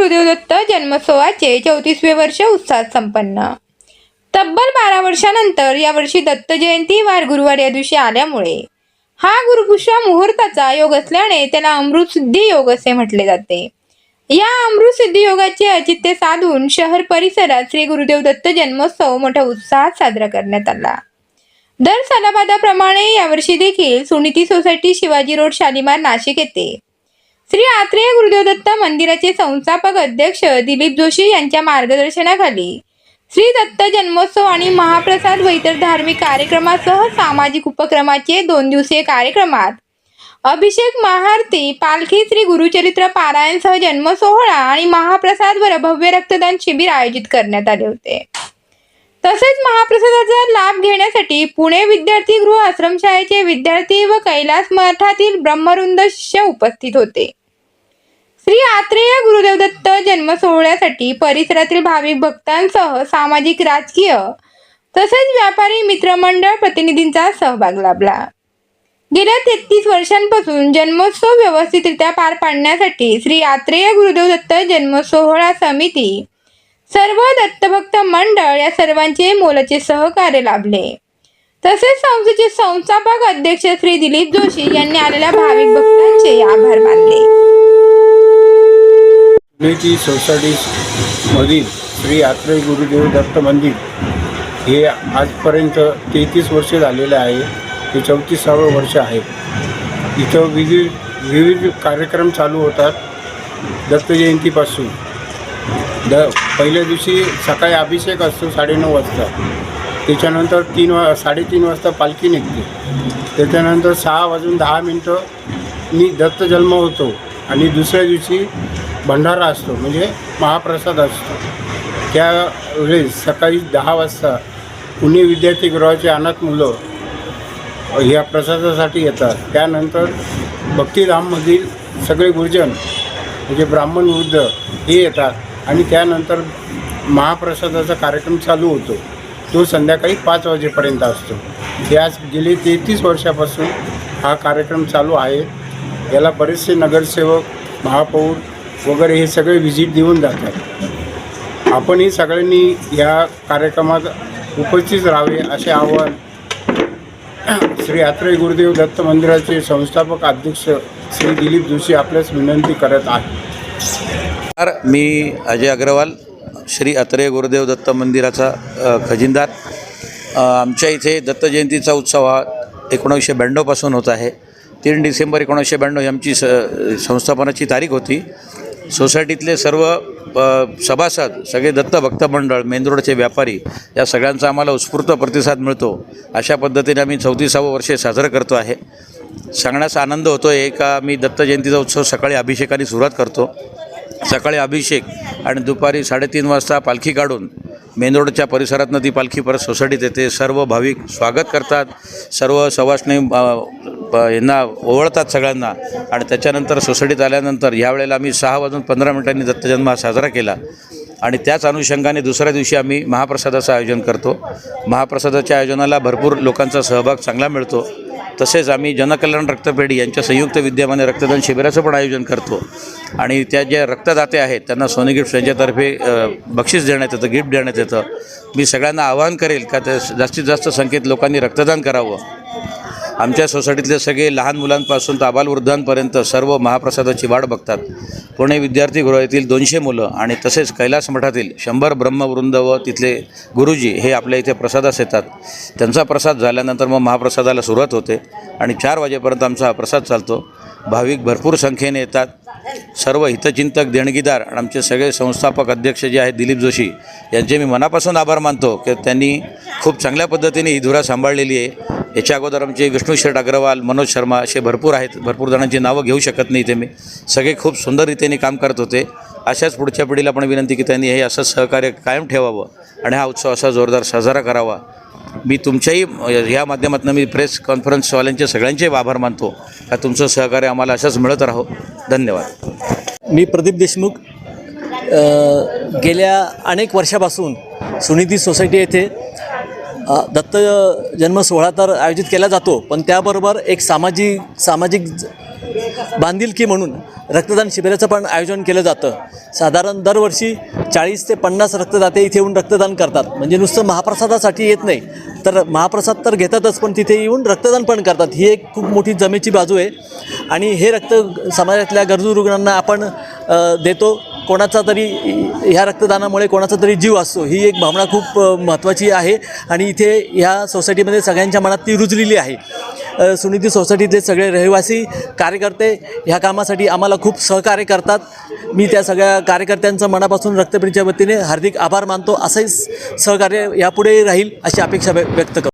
गुरुदेव दत्त जन्मोत्सवाचे 34वे वर्ष उत्साहात संपन्न। तब्बल 12 वर्षानंतर यावर्षी दत्त जयंती वार गुरुवार या दिवशी आल्यामुळे हा गुरुपुष्य मुहूर्ताचा योग असल्याने त्याला अमृत सिद्धी योग असे म्हटले जाते। या अमृत सिद्धी योगाचे औचित्य साधून शहर परिसरात श्री गुरुदेव दत्त जन्मोत्सव मोठ्या उत्साहात साजरा करण्यात आला। दर सालाबादाप्रमाणे यावर्षी देखील सुनीती सोसायटी शिवाजी रोड शालीमार नाशिक येथे श्री आत्रेय गुरुदेव दत्त मंदिराचे संस्थापक अध्यक्ष दिलीप जोशी यांच्या मार्गदर्शनाखाली श्री दत्त जन्मोत्सव आणि महाप्रसाद व इतर धार्मिक कार्यक्रमासह सामाजिक उपक्रमाचे 2 दिवसीय कार्यक्रमात अभिषेक, महाआरती, पालखी, श्री गुरुचरित्र पारायणसह जन्मसोहळा आणि महाप्रसाद व भव्य रक्तदान शिबिर आयोजित करण्यात आले होते। तसेच महाप्रसादाचा लाभ घेण्यासाठी पुणे विद्यार्थी गृह आश्रमशाळेचे विद्यार्थी व कैलास मठातील ब्रह्मवृंद शिष्य उपस्थित होते। श्री आत्रेय गुरुदेव दत्त जन्म सोहळ्यासाठी परिसरातील भाविक भक्तांसह सामाजिक, राजकीय तसेच व्यापारी मित्रमंडळ प्रतिनिधींचा सहभाग लाभला। गेल्या 33 वर्षांपासून जन्मोत्सव व्यवस्थितरित्या पार पाडण्यासाठी श्री आत्रेय गुरुदेव दत्त जन्म सोहळा समिती, सर्व दत्तभक्त मंडळ या सर्वांचे मोलाचे सहकार्य लाभले। तसेच संस्थेचे संस्थापक अध्यक्ष श्री दिलीप जोशी यांनी आलेल्या भाविक भक्तांचे आभार मानले। सुनीती सोसायटी मधील श्री आत्रेय गुरुदेव दत्त मंदिर हे आजपर्यंत 33 वर्ष झालेले आहे। हे 34वे वर्ष आहे। इथं विविध कार्यक्रम चालू होतात। दत्त जयंतीपासून पहिल्या दिवशी सकाळी अभिषेक असतो 9:30 वाजता, त्याच्यानंतर 3:30 वाजता पालखी निघते, त्याच्यानंतर 6:10 दत्त जन्म होतो आणि दुसऱ्या दिवशी भंडारा असतो म्हणजे महाप्रसाद असतो। त्यावेळेस सकाळी 10 वाजता पुणे विद्यार्थी गृहाचे अनाथ मुलं ह्या प्रसादासाठी येतात। त्यानंतर भक्तिधाममधील सगळे गुरुजन म्हणजे ब्राह्मण वृद्ध हे येतात आणि त्यानंतर महाप्रसादाचा कार्यक्रम चालू होतो। तो संध्याकाळी 5 वाजेपर्यंत असतो। यास गेले 33 वर्षापासून हा कार्यक्रम चालू आहे। याला बरेचसे नगरसेवक, महापौर वगैरे हे सगळे व्हिजिट देऊन जातात। आपणही सगळ्यांनी या कार्यक्रमात उपस्थित राहावे असे आवाहन श्री आत्रेय गुरुदेव दत्त मंदिराचे संस्थापक अध्यक्ष श्री दिलीप जोशी आपल्यास विनंती करत आहेत। मी अजय अग्रवाल, श्री आत्रेय गुरुदेव दत्त मंदिराचा खजिनदार। आमच्या इथे दत्त जयंतीचा उत्सव हा 1992 पासून होत आहे। 3 डिसेंबर 1992 ही आमची संस्थापनाची तारीख होती। सोसायटीतले सर्व सभासद, सगळे दत्त भक्त मंडळ, मेन रोडचे व्यापारी या सगळ्यांचा आम्हाला उत्स्फूर्त प्रतिसाद मिळतो। अशा पद्धतीने आम्ही 34वे वर्ष साजरं करतो आहे। सांगण्यास आनंद होतो आहे का मी दत्त जयंतीचा उत्सव सकाळी अभिषेकाने सुरुवात करतो। सकाळी अभिषेक आणि दुपारी 3:30 वाजता पालखी काढून मेन रोडच्या परिसरातनं ती पालखी परत सोसायटीत येते। सर्व भाविक स्वागत करतात, सर्व सवासणी यांना ओवळतात सगळ्यांना आणि त्याच्यानंतर सोसायटीत आल्यानंतर यावेळेला आम्ही 6:15 दत्तजन्म हा साजरा केला आणि त्याच अनुषंगाने दुसऱ्या दिवशी आम्ही महाप्रसादाचं आयोजन करतो। महाप्रसादाच्या आयोजनाला भरपूर लोकांचा सहभाग चांगला मिळतो। तसेच आम्ही जनकल्याण रक्तपेढी यांच्या संयुक्त विद्यमाने रक्तदान शिबिराचं पण आयोजन करतो आणि त्या ज्या रक्तदाते आहेत त्यांना सोने गिफ्ट यांच्यातर्फे बक्षीस देण्यात येतं, गिफ्ट देण्यात येतं। मी सगळ्यांना आवाहन करेल का ते जास्तीत जास्त संख्येत लोकांनी रक्तदान करावं। आमच्या सोसायटीतले सगळे लहान मुलांपासून तर आबालवृद्धांपर्यंत सर्व महाप्रसादाची वाट बघतात। पुणे विद्यार्थी गृह येथील 200 मुलं आणि तसेच कैलास मठातील 100 ब्रह्मवृंद व तिथले गुरुजी हे आपल्या इथे प्रसादास येतात। त्यांचा प्रसाद झाल्यानंतर मग महाप्रसादाला सुरुवात होते आणि 4 वाजेपर्यंत आमचा हा प्रसाद चालतो। भाविक भरपूर संख्येने येतात। सर्व हितचिंतक, देणगीदार आणि आमचे सगळे संस्थापक अध्यक्ष जे आहेत दिलीप जोशी यांचे मी मनापासून आभार मानतो की त्यांनी खूप चांगल्या पद्धतीने ही धुरा सांभाळलेली आहे। याच्या अगोदर आमचे विष्णू शेठ अग्रवाल, मनोज शर्मा असे भरपूर आहेत। भरपूर जणांची नावं घेऊ शकत नाही ते मी, सगळे खूप सुंदर रीतीने काम करत होते। अशाच पुढच्या पिढीला पण विनंती की त्यांनी हे असं सहकार्य कायम ठेवावं आणि हा उत्सव असा जोरदार साजरा करावा। मी तुमच्याही ह्या माध्यमातून मी प्रेस कॉन्फरन्सवाल्यांचे सगळ्यांचे आभार मानतो का तुमचं सहकार्य आम्हाला असंच मिळत राहो। धन्यवाद। मी प्रदीप देशमुख, गेल्या अनेक वर्षापासून सुनीती सोसायटी येथे दत्त जन्म सोहळा तर आयोजित केला जातो, पण त्याबरोबर एक सामाजिक बांधिलकी म्हणून रक्तदान शिबिराचं पण आयोजन केलं जातं. साधारण दरवर्षी 40 ते 50 रक्तदाते इथे येऊन रक्तदान करतात. म्हणजे नुसतं महाप्रसादासाठी येत नाही, तर महाप्रसाद तर घेतातच, पण तिथे येऊन रक्तदान पण करतात. ही एक खूप मोठी जमेची बाजू आहे आणि हे रक्त समाजातल्या गरजू रुग्णांना आपण देतो. कोणाचा तरी ह्या रक्तदानामुळे कोणाचा तरी जीव असतो, ही एक भावना खूप महत्त्वाची आहे आणि इथे ह्या सोसायटीमध्ये सगळ्यांच्या मनात ती रुजलेली आहे. सुनीती सोसायटीतले सगळे रहिवासी कार्यकर्ते ह्या कामासाठी आम्हाला खूप सहकार्य करतात. मी त्या सगळ्या कार्यकर्त्यांचं मनापासून रक्तपेढीच्या वतीने हार्दिक आभार मानतो. असंच सहकार्य यापुढे राहील अशी अपेक्षा व्यक्त करतो.